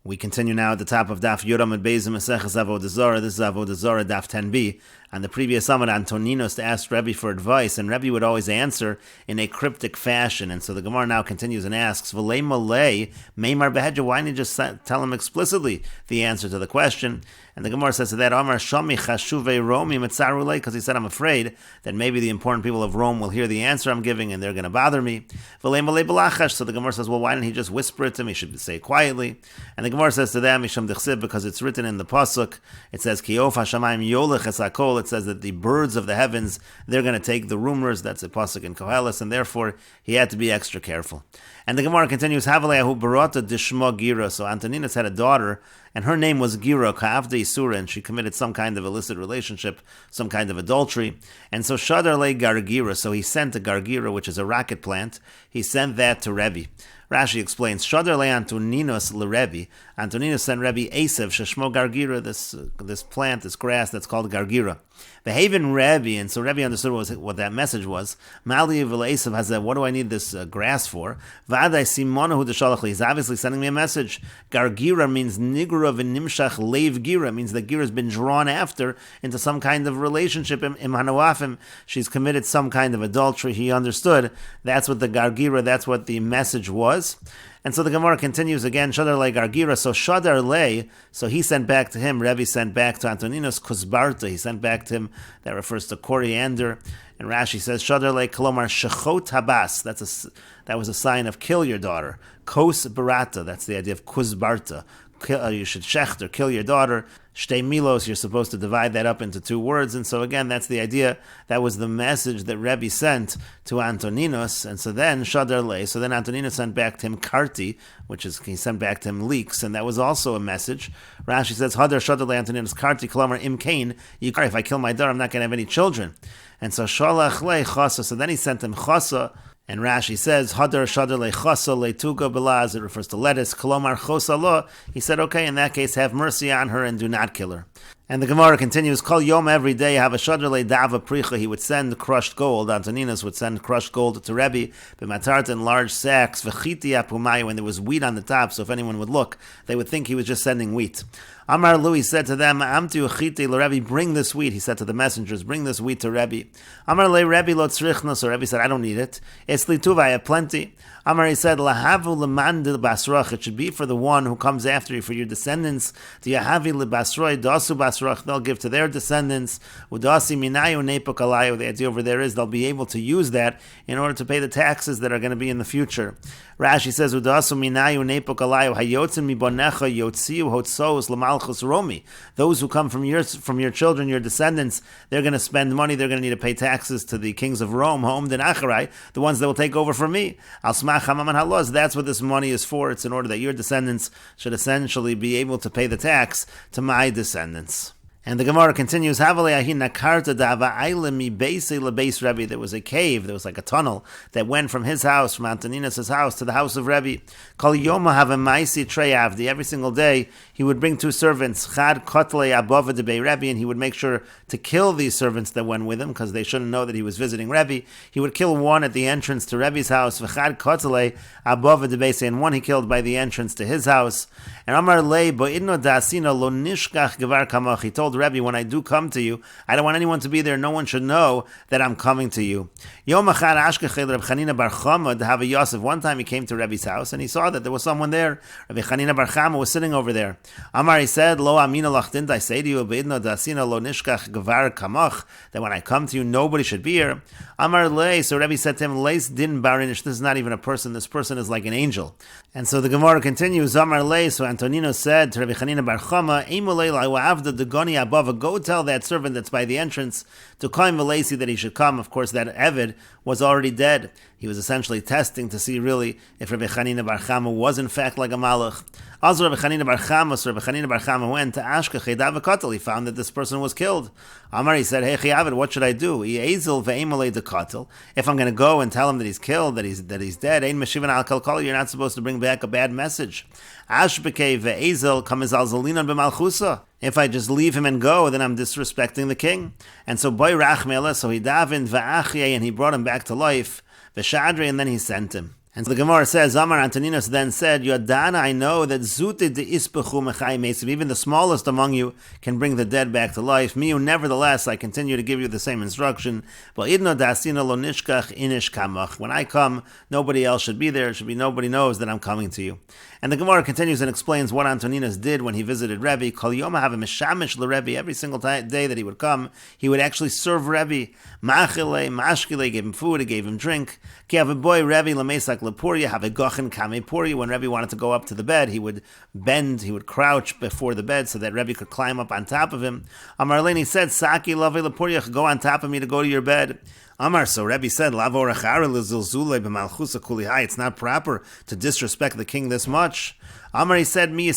We continue now at the top of Daf Yomi Gemara Meseches Avodah Zara. This is Avodah Zarah Daf 10b. On the previous summit, Antoninos asked Rebbe for advice, and Rebbe would always answer in a cryptic fashion. And so the Gemara now continues and asks, "V'lei malei meimar behedja." Why didn't you just tell him explicitly the answer to the question? And the Gemara says to that, "Amar shami chashuvei Romi mitzarulei," because he said, "I'm afraid that maybe the important people of Rome will hear the answer I'm giving, and they're going to bother me." V'lei malei belachash. So the Gemara says, "Well, why didn't he just whisper it to me? He should say it quietly." And the Gemara says to them, "Misham dechsiv," because it's written in the pasuk. It says, "Ki of hashamayim yolech es hakol." It says that the birds of the heavens, they're going to take the rumors. That's a pasuk in Koheles, and therefore he had to be extra careful. And the Gemara continues, "Havaleahu barata dishma gira." So Antoninus had a daughter, and her name was Gira, ka'avde isura, and she committed some kind of illicit relationship, some kind of adultery. And so Shadar le gargira, so he sent a gargira, which is a rocket plant. He sent that to Rebbe. Rashi explains, Shadar le Antoninos le Rebbe. Antoninus sent Rebbe Esav sheshmo gargira, this plant, this grass that's called gargira. The Haven Rebbe, and so Rebbe understood what that message was. Mali Esav has that, what do I need this grass for? V'adai simonahu d'shalach li. He's obviously sending me a message. Gargira means nigra v'nimshach leiv gira. It means the gira has been drawn after into some kind of relationship. Im hanawafim, she's committed some kind of adultery. He understood that's what the gargira, that's what the message was. And so the Gemara continues again, Shadar le gargira, so Shadar le, so he sent back to him, Rebbe sent back to Antoninus kuzbarta, he sent back to him, that refers to coriander, and Rashi says, Shadar le kolomar shechot habas, that was a sign of kill your daughter, kos barata, that's the idea of kuzbarta, you should shechter, kill your daughter. Shtei milos, you're supposed to divide that up into two words. And so again, that's the idea. That was the message that Rebbe sent to Antoninos. And so then, Shadar le, so then Antoninus sent back to him karti, which is, he sent back to him leeks, and that was also a message. Rashi says, Hadar Shadar le Antoninus karti, kolomar imkain, if I kill my daughter, I'm not going to have any children. And so Shalach le chasa, so then he sent him chasa. And Rashi says, Hadar Shadar le chasa le tuga belaz, it refers to lettuce, kolomar chosa lo. He said, okay, in that case, have mercy on her and do not kill her. And the Gemara continues, Kol Yom, every day, have a Shadar le dava pricha, he would send crushed gold. Antoninus would send crushed gold to Rebbe, b'matart in large sacks, v'chiti apumai, when there was wheat on the top, so if anyone would look, they would think he was just sending wheat. Amar Lui said to them, Amtu chiti l'Rebbe, bring this wheat. He said to the messengers, bring this wheat to Rebbe. Amar le Rebbe lo tzrichna, so Rebbe said, I don't need it. It's li tuva, I have plenty. Amar, he said, Lahavu l'man de basrach, it should be for the one who comes after you, for your descendants. Diyahavi l'basroi, dasu basrach, they'll give to their descendants. Udasi minayu nepok alayu, the idea over there is they'll be able to use that in order to pay the taxes that are going to be in the future. Rashi says, Udasu minayu nepok alayu, hayotzin mibonecha yotziu hotsos l'malchus romi. Those who come from your children, your descendants, they're going to spend money, they're going to need to pay taxes to the kings of Rome, home den acharai, the ones that will take over from me. That's what this money is for. It's in order that your descendants should essentially be able to pay the tax to my descendants. And the Gemara continues, there was a cave, there was like a tunnel that went from his house, from Antoninus' house, to the house of Rebbe. Every single day, he would bring two servants, and he would make sure to kill these servants that went with him, because they shouldn't know that he was visiting Rebbe. He would kill one at the entrance to Rebbe's house, and one he killed by the entrance to his house. And Amar Lei, he told Rebbe, when I do come to you, I don't want anyone to be there. No one should know that I'm coming to you. One time he came to Rebbe's house and he saw that there was someone there. Rabbi Chanina bar Chama was sitting over there. Amar, he said, Lo amina lach, didn't I say to you, that when I come to you, nobody should be here? Amar Lei, so Rebbe said to him, Leis din barinish, this is not even a person, this person is like an angel. And so the Gemara continues, Amar Lei, so Antonino said to Rabbi Chanina bar Chama, go tell that servant that's by the entrance to Koim Velesi that he should come. Of course, that Eved was already dead. He was essentially testing to see really if Rabbi Chanina bar Chama was in fact like a malach. Also, Rabbi Chanina bar Chama went to Ashka Chedav Katel. He found that this person was killed. Amar, he said, Hey Chiyavid, what should I do? If I'm going to go and tell him that he's killed, that he's dead, Ein Meshivan al Kalkal, you're not supposed to bring back a bad message. Ashbekei ve'ezel kamizal zalinan b'malchusa. If I just leave him and go, then I'm disrespecting the king. And so boy rachmela, so he davened va'achyeh, and he brought him back to life. V'shadri, and then he sent him. And so the Gemara says, Amar Antoninos then said, Yodana, I know that Zute de Ispechu Mechai Meisiv, even the smallest among you can bring the dead back to life. Miu, nevertheless, I continue to give you the same instruction. When I come, nobody else should be there. It should be nobody knows that I'm coming to you. And the Gemara continues and explains what Antoninos did when he visited Rebbe. Kol Yoma have a mishamish l'Rebbe. Every single day that he would come, he would actually serve Rebbe. Machile, mashkile, gave him food, he gave him drink. Ki have a boy Rebbe l'mesak l'puria, have a gochen kame puria. When Rebbe wanted to go up to the bed, he would bend, he would crouch before the bed so that Rebbe could climb up on top of him. Amar Leni said, Saki lave l'puria, go on top of me to go to your bed. Amar, so Rebbe said, it's not proper to disrespect the king this much. Amar, he said, I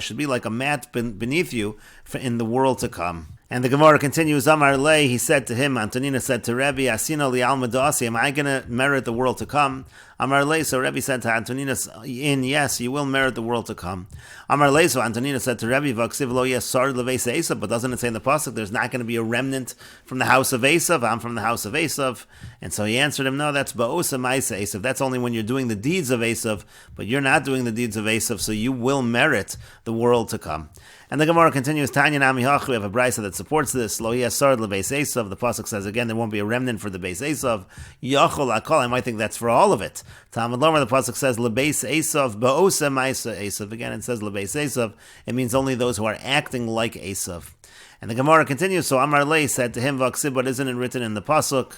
should be like a mat beneath you in the world to come. And the Gemara continues, Amar Lei, he said to him, Antonina said to Rebbe, Asina li alma dasi, am I going to merit the world to come? Amar Lei, so Rebbe said to Antonina, yes, you will merit the world to come. Amar Lei, so Antonina said to Rebbe, Vaksiv lo yesar leveis Esav, but doesn't it say in the pasuk, there's not going to be a remnant from the house of Esav? I'm from the house of Esav. And so he answered him, no, that's ba'osa ma'isa Esav. That's only when you're doing the deeds of Esav, but you're not doing the deeds of Esav, so you will merit the world to come. And the Gemara continues, Tanya Nami Hach, we have a brisa that supports this. Lo yasard lebeis Esav. The pasuk says again, there won't be a remnant for the beis Esav. Yachol akol. I might think that's for all of it. Talmud Lomer, the pasuk says lebeis Esav ba'osa ma'isa Esav. Again, it says lebeis Esav. It means only those who are acting like Esav. And the Gemara continues. So Amar Lei said to him, Vaksib, but isn't it written in the pasuk?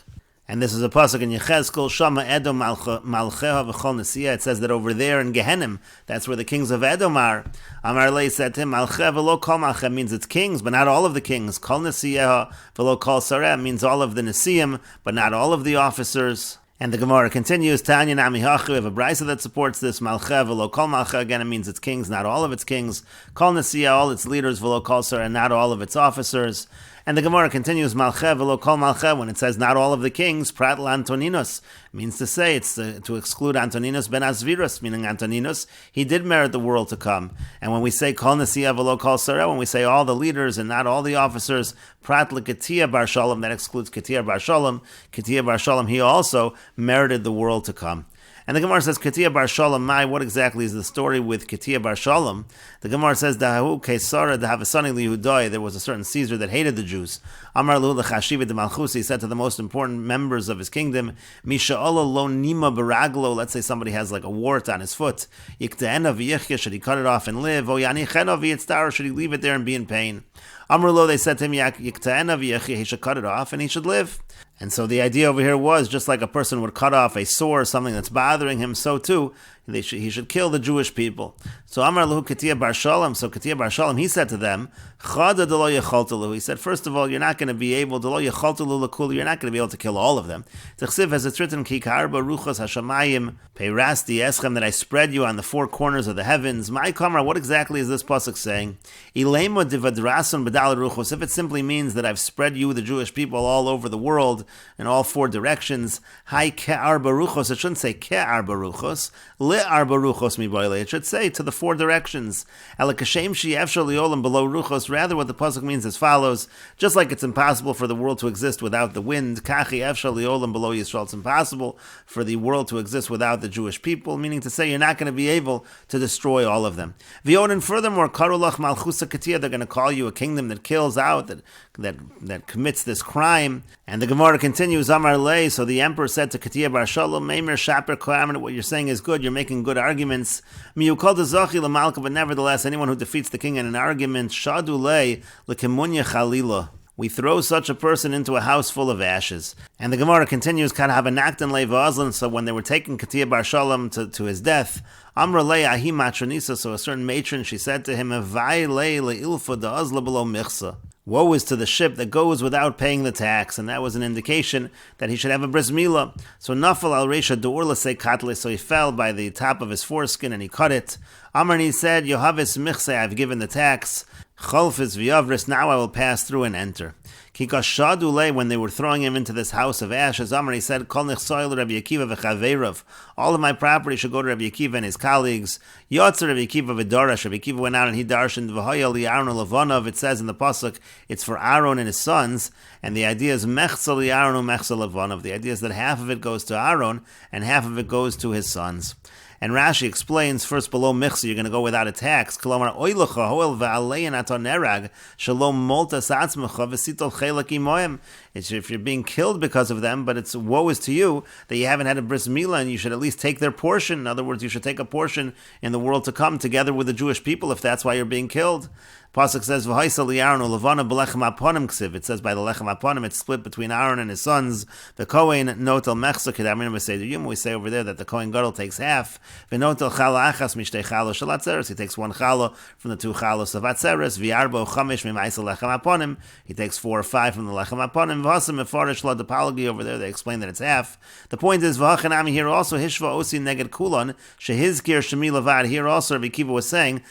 And this is a pasuk in Yechezkel, Shama Edom Malcheha v'chol Nesiya. It says that over there in Gehenim, that's where the kings of Edom are. Amar Lei said to him, Malcheha v'lo kol Malcheha means it's kings, but not all of the kings. Kol Nesiya v'lo kol Sareh means all of the Nesiyim, but not all of the officers. And the Gemara continues, Tanya Nami Hachu, we have a brisa that supports this, Malcheha v'lo kol Malcheha, again it means it's kings, not all of its kings. Kol Nesiya, all its leaders, v'lo kol Sareh, not all of its officers. And the Gemara continues, Malcheha v'lo kol Malcheha, when it says not all of the kings, prat l'Antoninos, means to say it's to exclude Antoninos ben Asvirus, meaning Antoninos, he did merit the world to come. And when we say kol Nesiya v'lo kol Sareh, when we say all the leaders and not all the officers, prat l'Ketia bar Shalom, that excludes Ketia bar Shalom. Ketia bar Shalom, he also merited the world to come. And the Gemara says, Ketia bar Shalom, what exactly is the story with Ketia bar Shalom? The Gemara says, Dahu Kesara Dahavasani Lihudai, there was a certain Caesar that hated the Jews. Amar Lu L'chashiva de Malchus, he said to the most important members of his kingdom, Misha'ala lo nima baraglo, let's say somebody has like a wart on his foot, Yikte'ena v'yichya, should he cut it off and live? O yanichena v'yitztar, should he leave it there and be in pain? Amar Lo, they said to him, Yikte'ena v'yichya, he should cut it off and he should live. And so the idea over here was, just like a person would cut off a sore, something that's bothering him, so too, he should kill the Jewish people. So Amar Lahu Ketia bar Shalom, so Ketia bar Shalom, he said to them, Chada de lo yecholtalu. He said, first of all, you're not going to be able, de lo yecholtalu l'kulu, you're not going to be able to kill all of them. T'chsiv, as it's written, Ki karba ruchos hashamayim, peirasti eschem, that I spread you on the four corners of the heavens. My kamar, what exactly is this pasuk saying? Ilema divadrasun bedal ruchos, if it simply means that I've spread you, the Jewish people, all over the world, in all four directions, hai ke'arba ruchos, it shouldn't say ke'arba ruchos, le'arba ruchos miboile, it should say to the four directions. Alakashem she'efshal liolam below ruchos, rather what the pasuk means as follows, just like it's impossible for the world to exist without the wind, kachi efshal liolam below Yisrael, it's impossible for the world to exist without the Jewish people, meaning to say you're not going to be able to destroy all of them. V'yonin, furthermore, karulach malchusa katia, they're going to call you a kingdom that kills out, that commits this crime. And the Gemara continues, Amar Lei, so the emperor said to Ketia bar Shalom, Meimer Shaper Koyamin, what you're saying is good, you're making good arguments. Miyukol de Zachi l'malka, but nevertheless, anyone who defeats the king in an argument, Shadu Lei l'kemunya chalila, we throw such a person into a house full of ashes. And the Gemara continues, Kad habanaktan le'va'azlan, so when they were taking Ketia bar Shalom to his death, Amra le ahi matronisa, so a certain matron, she said to him, Evai le le'ilfa da'azla below michsa. Woe is to the ship that goes without paying the tax, and that was an indication that he should have a bris milah. So nafal al reisha du'ur l'sei katle, so he fell by the top of his foreskin and he cut it. Amarni said, Yohavis michse, I've given the tax. Cholfis v'yavris, now I will pass through and enter. Kikashadule, when they were throwing him into this house of ashes, Amar, he said, Kol nichsoil Rabbi Akiva v'chaveirav. All of my property should go to Rabbi Akiva and his colleagues. Yotzer Rabbi Akiva v'darash. Rabbi Akiva went out and he darshaned v'hoya li'aron u'levonav. It says in the pasuk, it's for Aaron and his sons, and the idea is mechzel li'aron u'mechzel levonav. The idea is that half of it goes to Aaron and half of it goes to his sons. And Rashi explains, first below Michsa, you're going to go without a tax. Kolomar oilecha hoel va'alein aton nerag shalom moltas atzmecha v'sitol chelak imoem. It's if you're being killed because of them, but it's woe is to you that you haven't had a bris milah, and you should at least take their portion. In other words, you should take a portion in the world to come together with the Jewish people if that's why you're being killed. Pasuk says, "V'haisa li'Aaron u'levana b'lechem aponim ksiv." It says by the lechem aponim, it's split between Aaron and his sons. The Kohen notel mechsa kedamrim v'seiduyim. We say over there that the Kohen Gadol takes half. V'notel chala achas mishtei chalo shel atzeres. He takes one chalo from the two chalos of atzeres. V'yarbo chamish mima'isa lechem aponim. He takes 4 or 5 from the lechem aponim. V'hasam mefarish la depalogi. Over there they explain that it's half. The point is v'hachanami here also hishva osi neged kulon shehizkir shemi levad. Here also Rabbi Akiva was saying,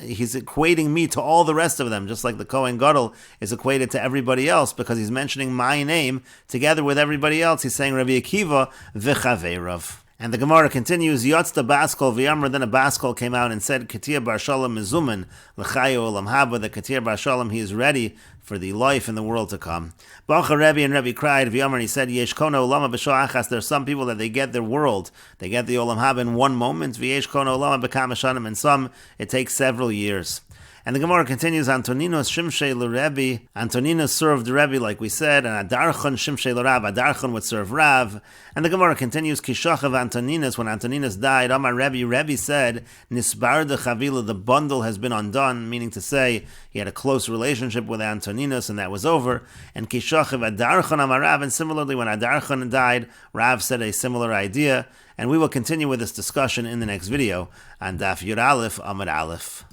he's equating me to all the rest of them, just like the Kohen Gadol is equated to everybody else because he's mentioning my name together with everybody else. He's saying Rabbi Akiva v'chaveirav. And the Gemara continues, Yotzta Baskol v'yamr, then a Baskol came out and said, Katir bar Shalom mizuman l'chayo olam haba, the Katir bar Shalom, he is ready for the life in the world to come. Bacha Rebbe, and Rebbe cried, v'yamr, he said, Yesh kono olama b'sho achas, there are some people that they get their world, they get the olam haba in one moment, v'yesh kono olama b'kam hashanim, and some, it takes several years. And the Gemara continues, Antoninos Shimshei l'Rebbe. Antoninos served Rebbe, like we said, and Adarchon Shimshei l'Rav. Adarchon would serve Rav. And the Gemara continues, Kishachav Antoninos. When Antoninos died, Amar Rebbe, Rebbe said, Nisbar de Chavila, the bundle has been undone, meaning to say he had a close relationship with Antoninos, and that was over. And Kishachav Adarchon Amar Rav. And similarly, when Adarchon died, Rav said a similar idea. And we will continue with this discussion in the next video on Daf Yud Aleph Amud Aleph.